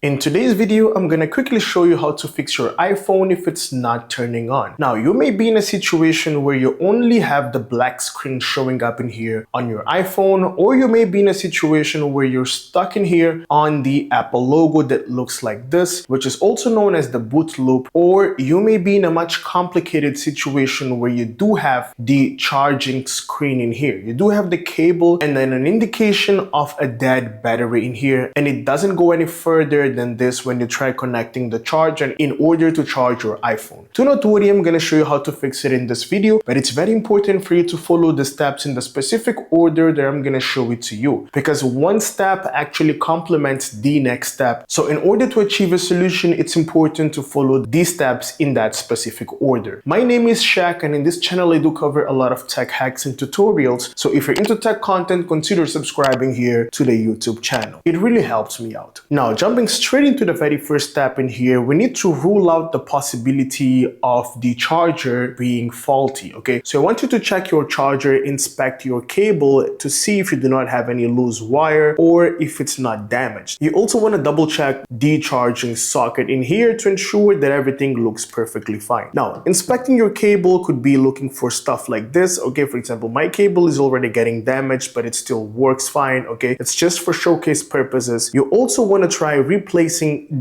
In today's video, I'm gonna quickly show you how to fix your iPhone if it's not turning on. Now, you may be in a situation where you only have the black screen showing up in here on your iPhone, or you may be in a situation where you're stuck in here on the Apple logo that looks like this, which is also known as the boot loop, or you may be in a much complicated situation where you do have the charging screen in here. You do have the cable and then an indication of a dead battery in here, and it doesn't go any further than this when you try connecting the charger in order to charge your iPhone. Do not worry, I'm gonna show you how to fix it in this video, but it's very important for you to follow the steps in the specific order that I'm gonna show it to you, because one step actually complements the next step. So in order to achieve a solution, it's important to follow these steps in that specific order. My name is Shaq, and in this channel I do cover a lot of tech hacks and tutorials, so if you're into tech content, consider subscribing here to the YouTube channel. It really helps me out. Now, jumping straight into the very first step in here, we need to rule out the possibility of the charger being faulty, okay? So I want you to check your charger, inspect your cable to see if you do not have any loose wire or if it's not damaged. You also want to double check the charging socket in here to ensure that everything looks perfectly fine. Now, inspecting your cable could be looking for stuff like this, okay? For example, my cable is already getting damaged, but it still works fine, okay? It's just for showcase purposes. You also want to try replacing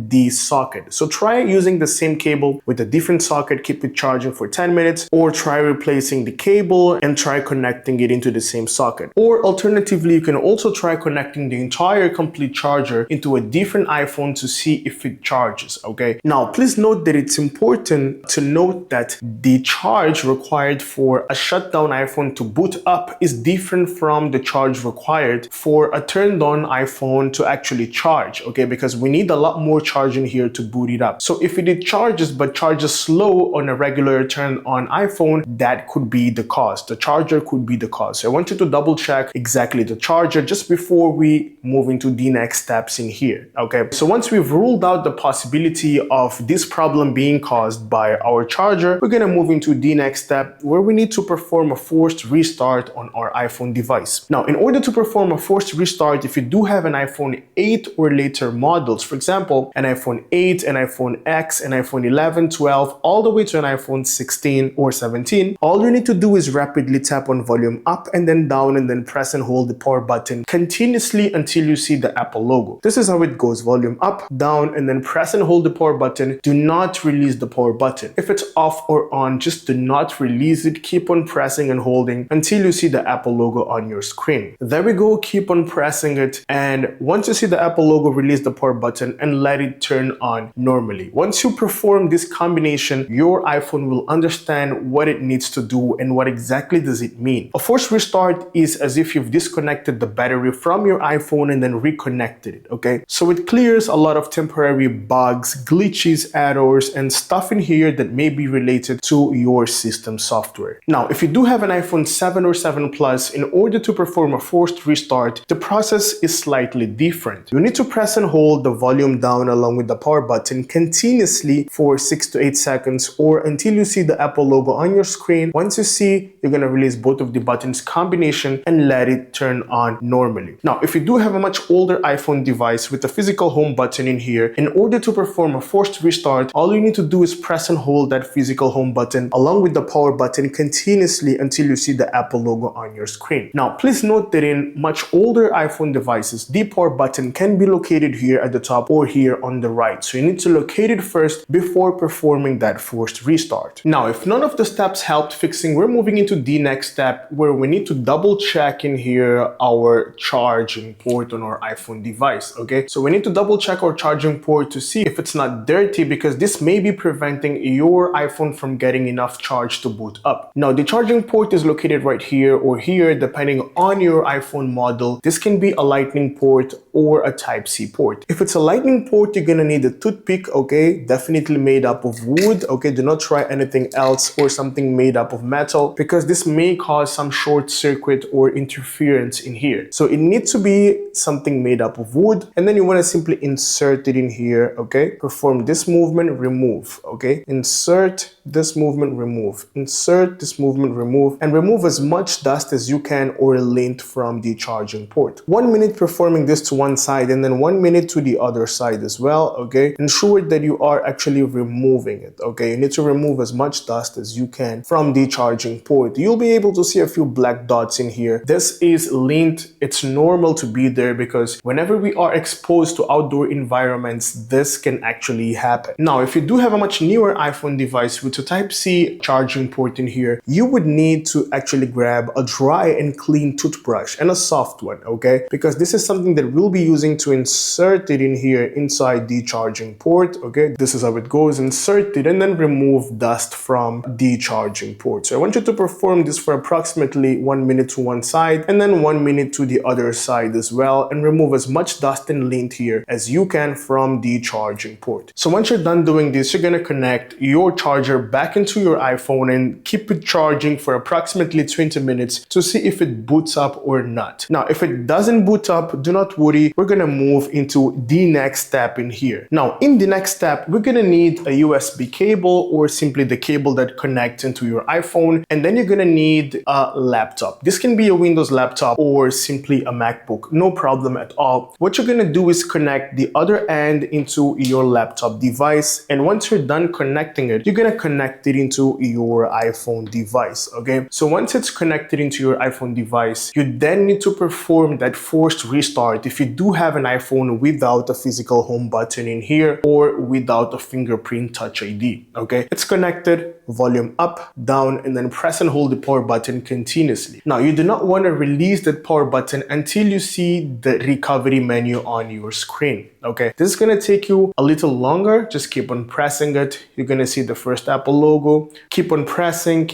the socket. So try using the same cable with a different socket, keep it charging for 10 minutes, or try replacing the cable and try connecting it into the same socket. Or alternatively, you can also try connecting the entire complete charger into a different iPhone to see if it charges, okay? Now, please note that it's important to note that the charge required for a shutdown iPhone to boot up is different from the charge required for a turned on iPhone to actually charge, okay? Because we need a lot more charge in here to boot it up. So if it charges but charges slow on a regular turn on iPhone, that could be the cause. The charger could be the cause. So I want you to double check exactly the charger just before we move into the next steps in here, okay? So once we've ruled out the possibility of this problem being caused by our charger, we're gonna move into the next step where we need to perform a forced restart on our iPhone device. Now, in order to perform a forced restart, if you do have an iPhone 8 or later models, for example, an iPhone 8, an iPhone X, an iPhone 11, 12, all the way to an iPhone 16 or 17, all you need to do is rapidly tap on volume up and then down and then press and hold the power button continuously until you see the Apple logo. This is how it goes: volume up, down, and then press and hold the power button. Do not release the power button. If it's off or on, just do not release it. Keep on pressing and holding until you see the Apple logo on your screen. There we go, keep on pressing it, and once you see the Apple logo, release the power button and let it turn on normally. Once you perform this combination, your iPhone will understand what it needs to do and what exactly does it mean. A forced restart is as if you've disconnected the battery from your iPhone and then reconnected it, okay? So it clears a lot of temporary bugs, glitches, errors, and stuff in here that may be related to your system software. Now, if you do have an iPhone 7 or 7 Plus, in order to perform a forced restart, the process is slightly different. You need to press and hold the volume down along with the power button continuously for 6 to 8 seconds or until you see the Apple logo on your screen. Once you see, you're gonna release both of the buttons combination and let it turn on normally. Now, if you do have a much older iPhone device with a physical home button in here, in order to perform a forced restart, all you need to do is press and hold that physical home button along with the power button continuously until you see the Apple logo on your screen. Now, please note that in much older iPhone devices, the power button can be located here at the top or here on the right. So you need to locate it first before performing that forced restart. Now, if none of the steps helped fixing, we're moving into the next step where we need to double check in here our charging port on our iPhone device, okay? So we need to double check our charging port to see if it's not dirty, because this may be preventing your iPhone from getting enough charge to boot up. Now, the charging port is located right here or here, depending on your iPhone model. This can be a Lightning port or a Type-C port. If it's a Lightning port, you're gonna need a toothpick, okay? Definitely made up of wood, okay? Do not try anything else or something made up of metal, because this may cause some short circuit or interference in here. So it needs to be something made up of wood, and then you wanna simply insert it in here, okay? Perform this movement, remove, okay? Insert this movement, remove. Insert this movement, remove, and remove as much dust as you can or lint from the charging port. 1 minute performing this to one side and then 1 minute to the other side as well, okay? Ensure that you are actually removing it, okay? You need to remove as much dust as you can from the charging port. You'll be able to see a few black dots in here. This is lint. It's normal to be there because whenever we are exposed to outdoor environments, this can actually happen. Now, if you do have a much newer iPhone device with a Type-C charging port in here, you would need to actually grab a dry and clean toothbrush and a soft one, okay? Because this is something that we'll be using to insert it in here inside the charging port, okay? This is how it goes. Insert it and then remove dust from the charging port. So I want you to perform this for approximately 1 minute to one side and then 1 minute to the other side as well, and remove as much dust and lint here as you can from the charging port. So once you're done doing this, you're gonna connect your charger back into your iPhone and keep it charging for approximately 20 minutes to see if it boots up or not. Now, if it doesn't boot up, do not worry. We're gonna move into the next step in here. Now, in the next step, we're gonna need a USB cable or simply the cable that connects into your iPhone, and then you're gonna need a laptop. This can be a Windows laptop or simply a MacBook, no problem at all. What you're gonna do is connect the other end into your laptop device, and once you're done connecting it, you're gonna connect it into your iPhone device, okay? So once it's connected into your iPhone device, you then need to perform that forced restart if you do have an iPhone without a physical home button in here or without a fingerprint touch ID, okay? It's connected, volume up, down, and then press and hold the power button continuously. Now, you do not want to release that power button until you see the recovery menu on your screen, okay? This is going to take you a little longer. Just keep on pressing it. You're going to see the first Apple logo. Keep on pressing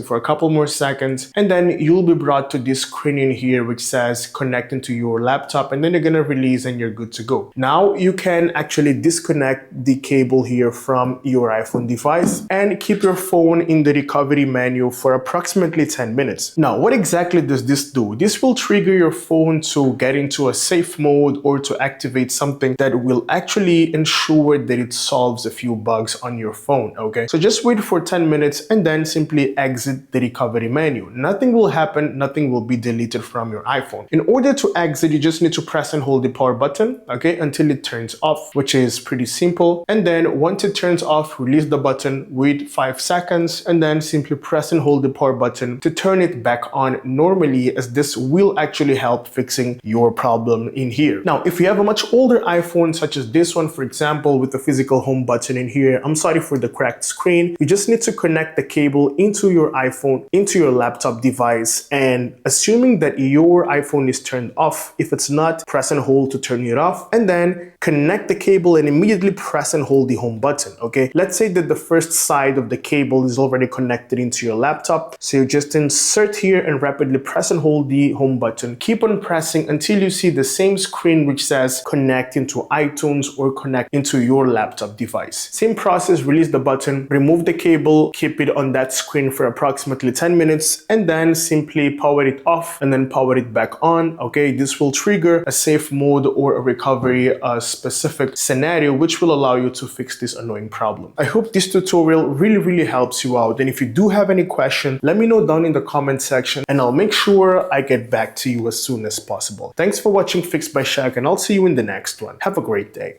for a couple more seconds, and then you'll be brought to this screen in here which says connecting to your laptop, and then you're going to release and you're good to go. Now you can actually disconnect the cable here from your iPhone device and keep your phone in the recovery menu for approximately 10 minutes. Now, what exactly does this do? This will trigger your phone to get into a safe mode or to activate something that will actually ensure that it solves a few bugs on your phone, okay? So just wait for 10 minutes and then simply exit the recovery menu. Nothing will happen, nothing will be deleted from your iPhone. In order to exit, you just need to press and hold the power button, okay, until it turns off, which is pretty simple. And then once it turns off, release the button, wait 5 seconds, and then simply press and hold the power button to turn it back on normally, as this will actually help fixing your problem in here. Now, if you have a much older iPhone, such as this one, for example, with the physical home button in here, I'm sorry for the cracked screen. You just need to connect the cable into your iPhone, into your laptop device, and assuming that your iPhone is turned off, if it's not, press and hold to turn it off, and then connect the cable and immediately press and hold the home button, okay? Let's say that the first side of the cable is already connected into your laptop, so you just insert here and rapidly press and hold the home button. Keep on pressing until you see the same screen which says connect into iTunes or connect into your laptop device. Same process, release the button, remove the cable, keep it on that screen for approximately 10 minutes, and then simply power it off and then power it back on, okay? This will trigger a safe mode or a recovery specific scenario which will allow you to fix this annoying problem. I hope this tutorial really helps you out, and if you do have any question, let me know down in the comment section and I'll make sure I get back to you as soon as possible. Thanks for watching Fixed by Shaq, and I'll see you in the next one. Have a great day.